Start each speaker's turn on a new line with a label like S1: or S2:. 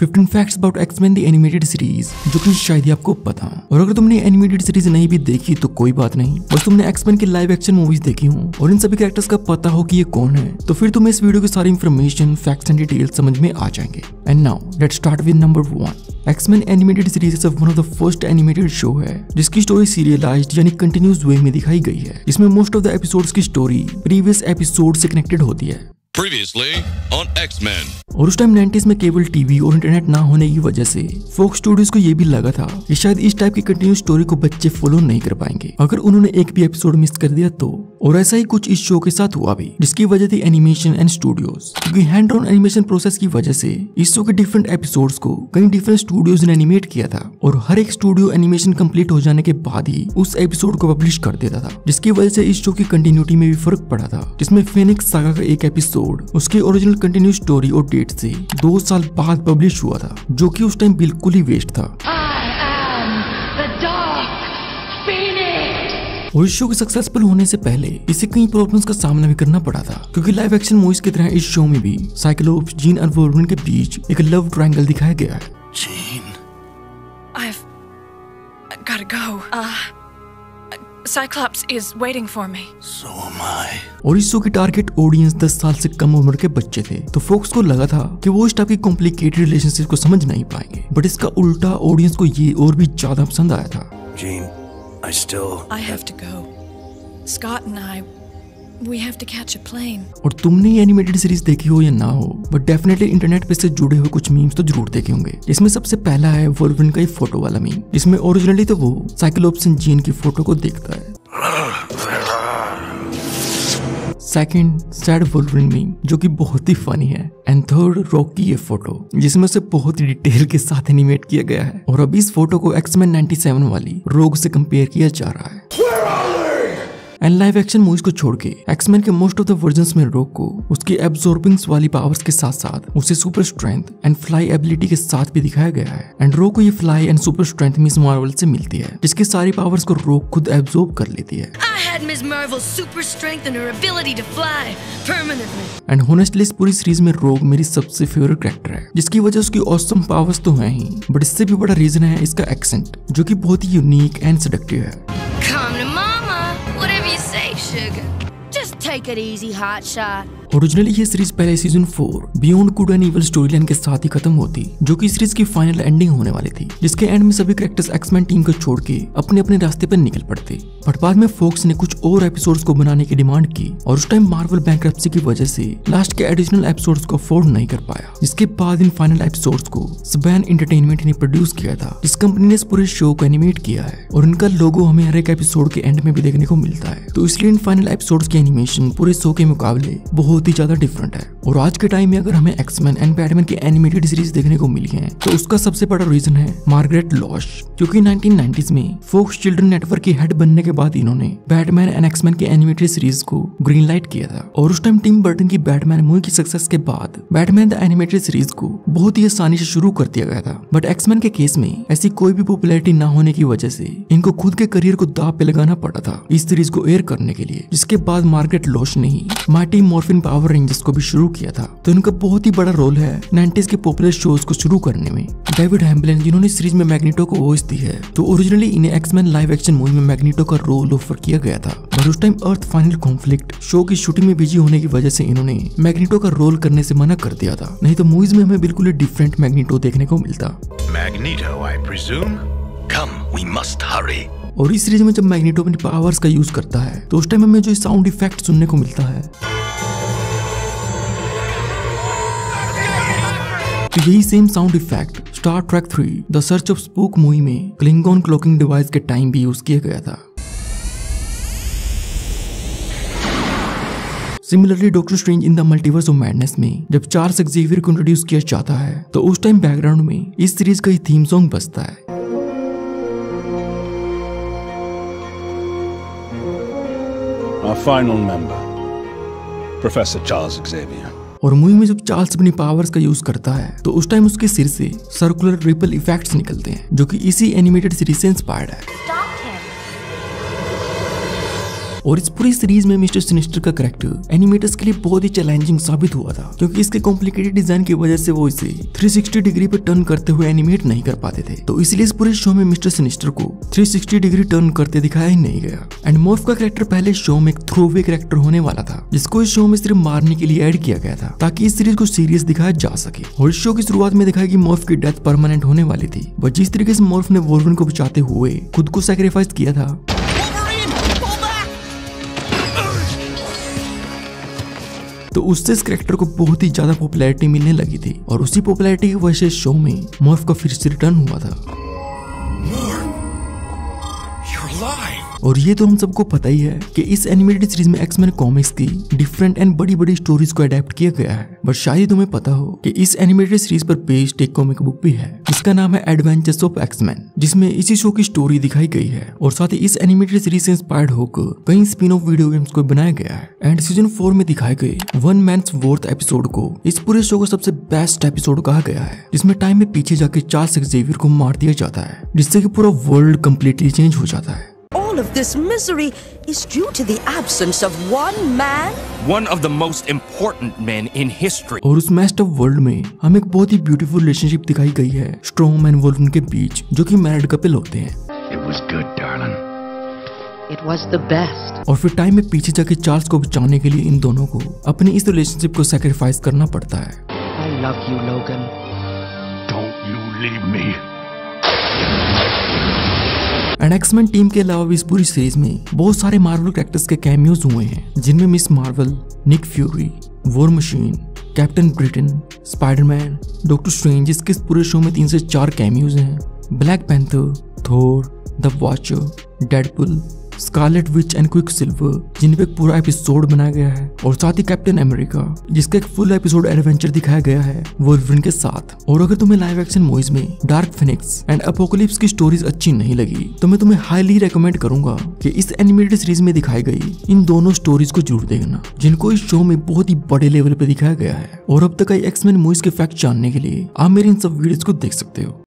S1: 15 facts about X-Men the animated series, जो कि शायद ही आपको पता। और अगर तुमने एनिमेटेड सीरीज नहीं भी देखी तो कोई बात नहीं, बस तुमने एक्समैन की लाइव एक्शन मूवीज देखी हो और इन सभी कैरेक्टर्स का पता हो कि ये कौन है, तो फिर तुम्हें इस वीडियो की सारी इन्फॉर्मेशन, फैक्ट्स एंड डिटेल्स समझ में आ जाएंगे। And now let's start with number 1। X-Men animated series one of the first animated show है जिसकी स्टोरी सीरियलाइज्ड यानी कंटिन्यूस वे में दिखाई गई है। इसमें मोस्ट ऑफ द एपिसोड्स की स्टोरी प्रीवियस एपिसोड से कनेक्टेड होती है।
S2: Previously on X-Men.
S1: और उस टाइम 90s में केबल टीवी और इंटरनेट ना होने की वजह से फोक्स स्टूडियोज को ये भी लगा था कि शायद इस टाइप की कंटिन्यूस स्टोरी को बच्चे फॉलो नहीं कर पाएंगे अगर उन्होंने एक भी एपिसोड मिस कर दिया तो। और ऐसा ही कुछ इस शो के साथ हुआ भी, जिसकी वजह थी एनिमेशन एंड स्टूडियोज, क्योंकि हैंड ऑन एनिमेशन प्रोसेस की वजह से इस शो के डिफरेंट एपिसोड्स को कई डिफरेंट स्टूडियोज ने एनिमेट किया था और हर एक स्टूडियो एनिमेशन कंप्लीट हो जाने के बाद ही उस एपिसोड को पब्लिश कर देता था, जिसकी वजह से इस शो की कंटिन्यूटी में भी फर्क पड़ा था, जिसमें फेनिक्स सागा का एक एपिसोड उसके ओरिजिनल कंटिन्यूस स्टोरी और डेट से 2 साल बाद पब्लिश हुआ था, जो कि उस टाइम बिल्कुल ही वेस्ट था। और इस शो के सक्सेसफुल होने से पहले इसे कई प्रॉब्लम्स का सामना भी करना पड़ा था, क्योंकि लाइव एक्शन मूवीज की तरह इस शो में भी साइक्लोप्स, जीन और वोल्वरिन के बीच एक लव ट्रायंगल दिखाया गया है।
S3: Jean, I've gotta go. Cyclops is waiting for me.
S2: So am I.
S1: और इस शो की टारगेट ऑडियंस 10 साल से कम उम्र के बच्चे थे, तो फोक्स को लगा था कि वो इस टाइप की कॉम्प्लिकेटेड रिलेशनशिप को समझ नहीं पाएंगे, बट इसका उल्टा ऑडियंस को ये और भी ज्यादा पसंद आया था।
S2: Jean,
S3: I have to go. Scott and I, we have to catch a plane.
S1: और तुमने ये एनिमेटेड सीरीज देखी हो या ना हो, बट डेफिनेटली इंटरनेट पे से जुड़े हुए कुछ मीम्स तो जरूर देखे होंगे। इसमें सबसे पहला है वोल्वरिन का फोटो वाला मीम, जिसमें ओरिजिनली तो वो साइक्लोप्स एंड जीन की फोटो को देखता है। सेकंड, सैड वोल्वरिन मीम, जो कि बहुत ही फनी है। एंड थर्ड, रॉक की ये फोटो, जिसमें से बहुत ही डिटेल के साथ एनिमेट किया गया है। और अब इस फोटो को एक्समैन 97 वाली रोग से कंपेयर किया जा रहा है। एंड लाइव एक्शन मूवीज को छोड़ के एक्समैन के मोस्ट ऑफ द वर्जन्स में रोग को उसकी एब्जॉर्बिंग्स वाली पावर्स के साथ साथ उसे super strength and fly ability के साथ भी दिखाया गया है। एंड रोग को ये fly and super strength miss Marvel से मिलती है, जिसकी सारी पावर्स को रोग खुद एब्जॉर्ब कर लेती है।
S4: Ms. Marvel's super strength and her ability to fly permanently.
S1: And honestly इस पूरी सीरीज में रोग मेरी सबसे फेवरेट कैरेक्टर है, जिसकी वजह उसकी ऑसम पावर्स तो हैं ही, बट इससे भी बड़ा रीजन है इसका एक्सेंट, जो कि बहुत ही यूनिक एंड सेडक्टिव है।
S4: Come to mama, whatever you say, sugar. Just take it easy, hot shot.
S1: Originally ये सीरीज पहले season 4 beyond good and evil story line के साथ ही खत्म होती, जो कि सीरीज की फाइनल एंडिंग होने वाली थी, जिसके एंड में सभी कैरेक्टर्स एक्समैन टीम को छोड़ के अपने अपने रास्ते पर निकल पड़ते। बट बाद में फोक्स ने कुछ और एपिसोड्स को बनाने की डिमांड की, और उस टाइम मार्वल बैंक्रप्सी की वजह से लास्ट के एडिशनल एपिसोड्स को अफोर्ड नहीं कर पाया, जिसके बाद इन फाइनल एपिसोड्स को स्पैन एंटरटेनमेंट ने प्रोड्यूस किया था, जिस कंपनी ने इस पूरे शो को एनिमेट किया है, और इनका लोगो हमें हर एक एपिसोड के एंड में भी देखने को मिलता है। तो इसलिए इन फाइनल एपिसोड्स की एनिमेशन पूरे शो के मुकाबले बहुत ही ज्यादा डिफरेंट है। और आज के टाइम में अगर हमें एक्समैन एंड बैटमैन की एनिमेटेड सीरीज देखने को मिली है, तो उसका सबसे बड़ा रीजन है मार्गरेट लॉश, क्योंकि 1990s में फोक्स चिल्ड्रन नेटवर्क की हेड बनने के बाद इन्होंने बैटमैन एंड एक्समैन की एनिमेटेड सीरीज को ग्रीन लाइट किया था। और उस टाइम टिम बर्टन की बैटमैन मूवी की सक्सेस के बाद बैटमैन द एनिमेटेड सीरीज को बहुत ही आसानी से शुरू कर दिया गया था। बट एक्समैन के केस में ऐसी कोई भी पॉपुलैरिटी ना होने की वजह से इनको खुद के करियर को दांव पे लगाना पड़ा था इस सीरीज को एयर करने के लिए, जिसके बाद मार्गरेट लॉश ने ही माइटी मॉर्फिन पावर रेंजर्स को भी शुरू किया था। तो इनका बहुत ही बड़ा रोल है 90s के पॉपुलर शोज को शुरू करने में। डेविड हैम्बलिन, जिन्होंने सीरीज में मैग्नेटो को वॉइस दी है, तो ओरिजिनली इन्हें एक्समैन लाइव एक्शन मूवी में मैग्नेटो का रोल ऑफर किया गया था, पर उस टाइम अर्थ फाइनल कॉन्फ्लिक्ट शो की शूटिंग में बिजी होने की वजह से इन्होंने मैग्नेटो का रोल करने से मना कर दिया था, नहीं तो मूवीज में हमें बिल्कुल ही डिफरेंट मैग्नेटो देखने को मिलता।
S2: Magneto, I presume. Come, we must hurry.
S1: और इस सीरीज में जब मैग्नेटो अपनी पावर्स का यूज करता है, तो उस टाइम हमें जो साउंड इफेक्ट सुनने को मिलता है, तो यही same sound effect Star Trek 3 the search of spook movie में क्लिंगॉन क्लॉकिंग डिवाइस के टाइम भी यूज किया गया था। Similarly doctor strange in the multiverse of madness में जब चार्ल्स एक्जेवियर को इंट्रोड्यूस किया जाता है, तो उस टाइम बैकग्राउंड में इस सीरीज का ही थीम सॉन्ग बजता है।
S5: Our final member, Professor Charles Xavier.
S1: और मूवी में जब चार्ल्स अपनी पावर्स का यूज करता है, तो उस टाइम उसके सिर से सर्कुलर रिपल इफेक्ट्स निकलते हैं, जो कि इसी एनिमेटेड सीरीज से इंस्पायर्ड है। और इस पूरी सीरीज में मिस्टर सिनिस्टर का कैरेक्टर एनिमेटर्स के लिए बहुत ही चैलेंजिंग साबित हुआ था, क्योंकि इसके कॉम्प्लिकेटेड डिजाइन की वजह से वो इसे 360 डिग्री पे टर्न करते हुए एनिमेट नहीं कर पाते थे। तो इसलिए इस पूरे शो में मिस्टर सिनिस्टर को 360 डिग्री टर्न करते दिखाया ही नहीं गया। एंड मॉर्फ का कैरेक्टर पहले शो में एक थ्रोवे कैरेक्टर होने वाला था, जिसको इस शो में सिर्फ मारने के लिए ऐड किया गया था ताकि इस सीरीज को सीरियस दिखाया जा सके। और इस शो की शुरुआत में दिखाया कि मॉर्फ की डेथ परमानेंट होने वाली थी, बट जिस तरीके से मॉर्फ ने वोल्वरिन को बचाते हुए खुद को सैक्रिफाइस किया था, तो उससे इस कैरेक्टर को बहुत ही ज्यादा पॉपुलैरिटी मिलने लगी थी। और उसी पॉपुलैरिटी की वजह से शो में मॉर्फ का फिर से रिटर्न हुआ था। और ये तो हम सबको पता ही है कि इस एनिमेटेड सीरीज में एक्समैन कॉमिक्स की डिफरेंट एंड बड़ी बड़ी स्टोरीज को अडेप्ट किया गया है। बट शायद तुम्हें पता हो कि इस एनिमेटेड सीरीज पर बेस्ड एक कॉमिक बुक भी है, जिसका नाम है एडवेंचर्स ऑफ एक्समैन, जिसमें इसी शो की स्टोरी दिखाई गई है। और साथ ही इस एनिमेटेड सीरीज से इंस्पायर्ड होकर कई स्पिन ऑफ वीडियो गेम्स को बनाया गया है। एंड सीजन 4 में दिखाए गए वन मैन्स वॉर्थ एपिसोड को इस पूरे शो का सबसे बेस्ट एपिसोड कहा गया है, जिसमें टाइम में पीछे जाके चार्ल्स एक्सेवियर को मार दिया जाता है, जिससे कि पूरा वर्ल्ड कम्प्लीटली चेंज हो जाता है।
S6: All of this misery is due to the absence of one man.
S7: One of the most important men in history.
S1: और उस मैस्ड अप वर्ल्ड में हमें एक बहुत ही ब्यूटीफुल रिलेशनशिप दिखाई गई है स्ट्रॉम एंड वोल्वरिन के बीच, जो कि मैरिड कपल होते हैं।
S2: It was good, darling.
S6: It was the best.
S1: और फिर टाइम में पीछे जाके चार्ल्स को बचाने के लिए इन दोनों को अपनी इस रिलेशनशिप को सैक्रिफाइस करना पड़ता है।
S6: I love you, Logan.
S2: Don't you leave me.
S1: And X-Men team के अलावा भी इस पूरी सीरीज में बहुत सारे मार्वल कैरेक्टर्स के कैमियोज हुए हैं, जिनमें Miss Marvel, Nick Fury, War Machine, Captain Britain, Spiderman, Doctor Strange. इसके इस पूरे शो में 3 से 4 कैमियोज हैं। Black Panther, Thor, the Watcher, Deadpool, Scarlet Witch and Quicksilver, जिन पे एक पूरा एपिसोड बनाया गया है। और साथ ही कैप्टन अमेरिका, जिसका एक फुल एपिसोड एडवेंचर दिखाया गया है वोल्वरिन के साथ। और अगर तुम्हें लाइव एक्शन मूवीज में डार्क फिनिक्स एंड अपोकलिप्स की स्टोरीज अच्छी नहीं लगी, तो मैं तुम्हें हाईली रेकमेंड करूंगा कि इस एनिमेटेड सीरीज में दिखाई गई इन दोनों स्टोरीज को जरूर देखना, जिनको इस शो में बहुत ही बड़े लेवल पे दिखाया गया है। और अब तक आई एक्समैन मूवीज के फैक्ट जानने के लिए आप मेरी इन सब वीडियोस को देख सकते हो।